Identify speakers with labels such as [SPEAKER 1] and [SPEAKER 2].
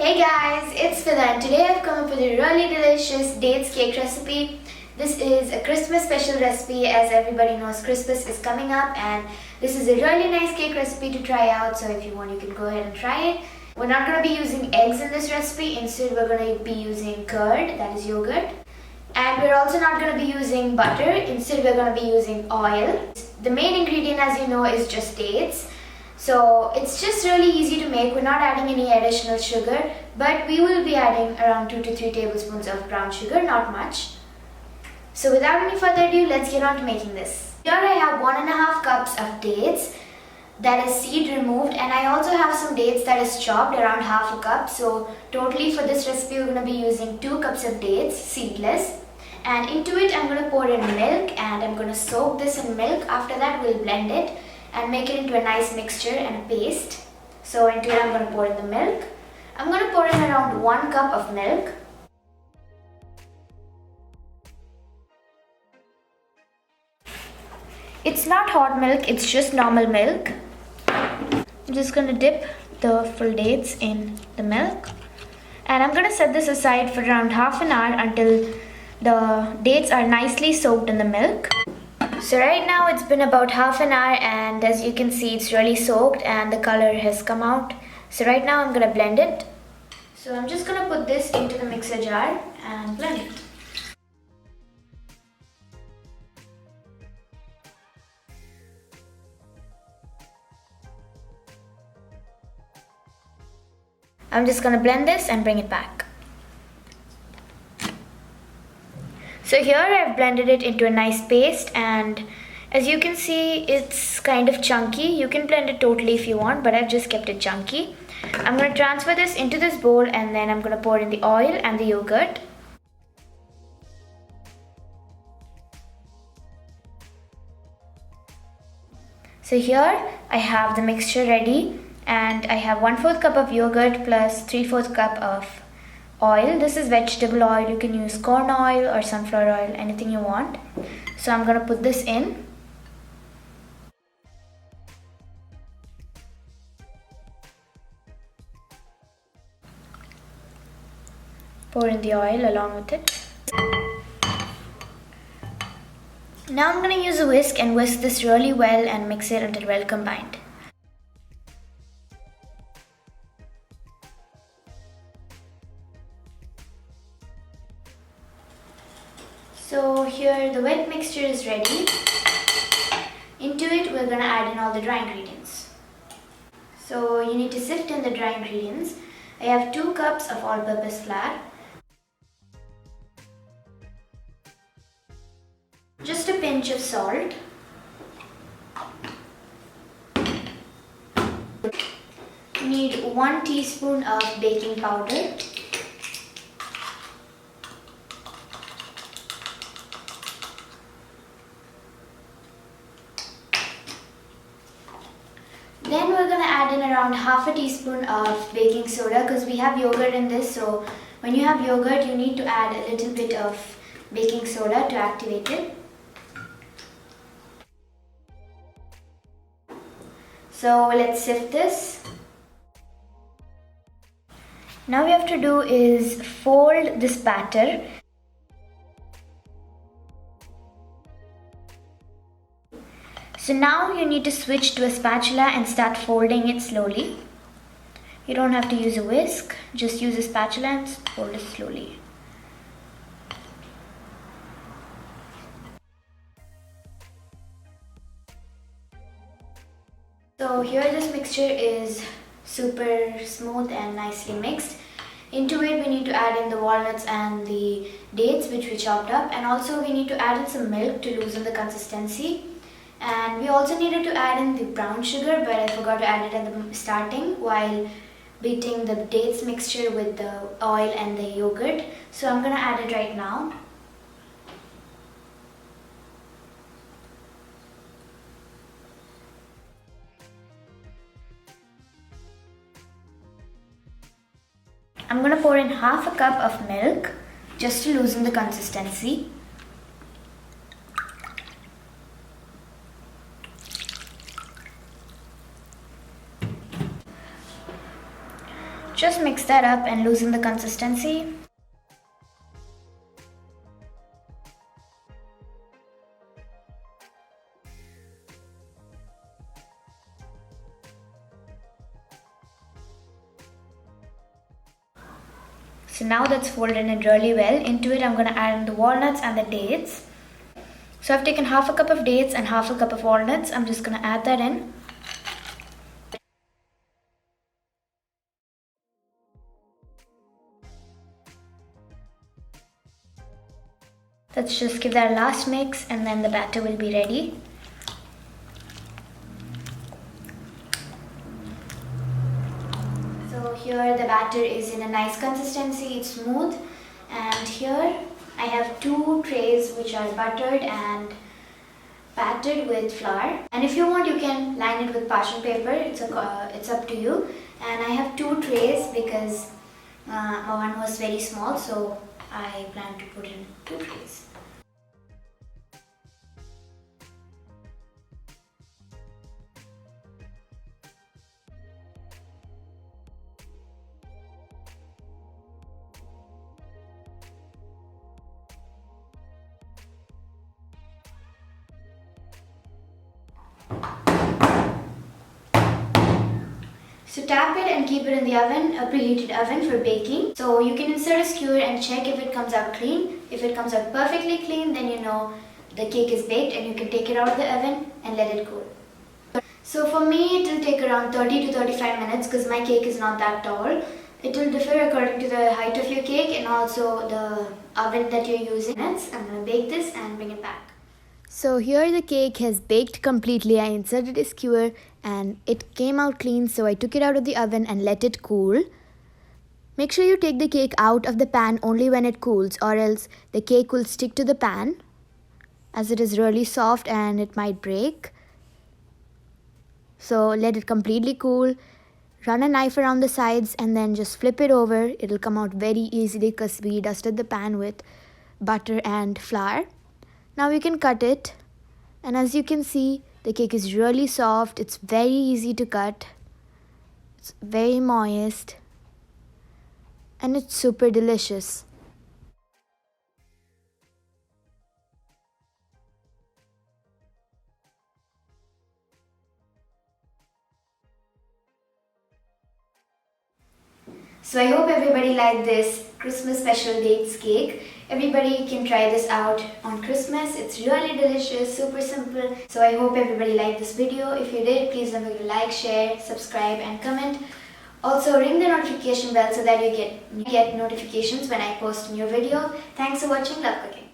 [SPEAKER 1] Hey guys, it's Fida and today I've come up with a really delicious dates cake recipe. This is a Christmas special recipe. As everybody knows, Christmas is coming up and this is a really nice cake recipe to try out, so if you want you can go ahead and try it. We're not going to be using eggs in this recipe, instead we're going to be using curd, that is yogurt. And we're also not going to be using butter, instead we're going to be using oil. The main ingredient, as you know, is just dates. So it's just really easy to make. We're not adding any additional sugar, but we will be adding around 2 to 3 tablespoons of brown sugar, not much. So without any further ado, let's get on to making this. Here I have 1.5 cups of dates, that is seed removed, and I also have some dates that is chopped, around half a cup. So totally for this recipe we're going to be using 2 cups of dates, seedless. And into it I'm going to pour in milk and I'm going to soak this in milk. After that we'll blend it and make it into a nice mixture and a paste. So into it I'm going to pour in the milk. I'm going to pour in around 1 cup of milk. It's not hot milk, it's just normal milk. I'm just going to dip the full dates in the milk. And I'm going to set this aside for around half an hour until the dates are nicely soaked in the milk. So right now it's been about half an hour and as you can see it's really soaked and the color has come out. So right now I'm going to blend it. So I'm just going to put this into the mixer jar and blend it. I'm just going to blend this and bring it back. So here I've blended it into a nice paste and as you can see it's kind of chunky. You can blend it totally if you want, but I've just kept it chunky. I'm going to transfer this into this bowl and then I'm going to pour in the oil and the yogurt. So here I have the mixture ready and I have 1/4 cup of yogurt plus 3/4 cup of oil. This is vegetable oil. You can use corn oil or sunflower oil, anything you want. So I'm going to put this in. Pour in the oil along with it. Now I'm going to use a whisk and whisk this really well and mix it until well combined. So here the wet mixture is ready. Into it we're going to add in all the dry ingredients. So you need to sift in the dry ingredients. I have 2 cups of all-purpose flour. Just a pinch of salt. You need 1 teaspoon of baking powder. Then we're going to add in around half a teaspoon of baking soda because we have yogurt in this. So when you have yogurt, you need to add a little bit of baking soda to activate it. So let's sift this. Now we have to do is fold this batter. So now you need to switch to a spatula and start folding it slowly. You don't have to use a whisk, just use a spatula and fold it slowly. So here this mixture is super smooth and nicely mixed. Into it we need to add in the walnuts and the dates which we chopped up, and also we need to add in some milk to loosen the consistency. And we also needed to add in the brown sugar, but I forgot to add it at the starting while beating the dates mixture with the oil and the yogurt. So I'm going to add it right now. I'm going to pour in half a cup of milk just to loosen the consistency. Just mix that up and loosen the consistency. So now that's folded in really well. Into it I'm going to add in the walnuts and the dates. So I've taken half a cup of dates and half a cup of walnuts. I'm just going to add that in. Let's just give that a last mix and then the batter will be ready. So here the batter is in a nice consistency, it's smooth, and here I have 2 trays which are buttered and patted with flour, and if you want you can line it with parchment paper, it's up to you. And I have 2 trays because one was very small, so I plan to put in 2 trays. So tap it and keep it in the oven, a preheated oven for baking. So you can insert a skewer and check if it comes out clean. If it comes out perfectly clean, then you know the cake is baked and you can take it out of the oven and let it cool. So for me, it will take around 30 to 35 minutes because my cake is not that tall. It will differ according to the height of your cake and also the oven that you're using. I'm going to bake this and bring it back. So here the cake has baked completely. I inserted a skewer and it came out clean, so I took it out of the oven and let it cool. Make sure you take the cake out of the pan only when it cools, or else the cake will stick to the pan as it is really soft and it might break. So let it completely cool. Run a knife around the sides and then just flip it over. It'll come out very easily because we dusted the pan with butter and flour. Now we can cut it, and as you can see, the cake is really soft. It's very easy to cut. It's very moist and it's super delicious. So I hope everybody liked this Christmas special dates cake. Everybody can try this out on Christmas. It's really delicious, super simple. So I hope everybody liked this video. If you did, please don't forget to like, share, subscribe and comment. Also ring the notification bell so that you get notifications when I post a new video. Thanks for watching. Love cooking.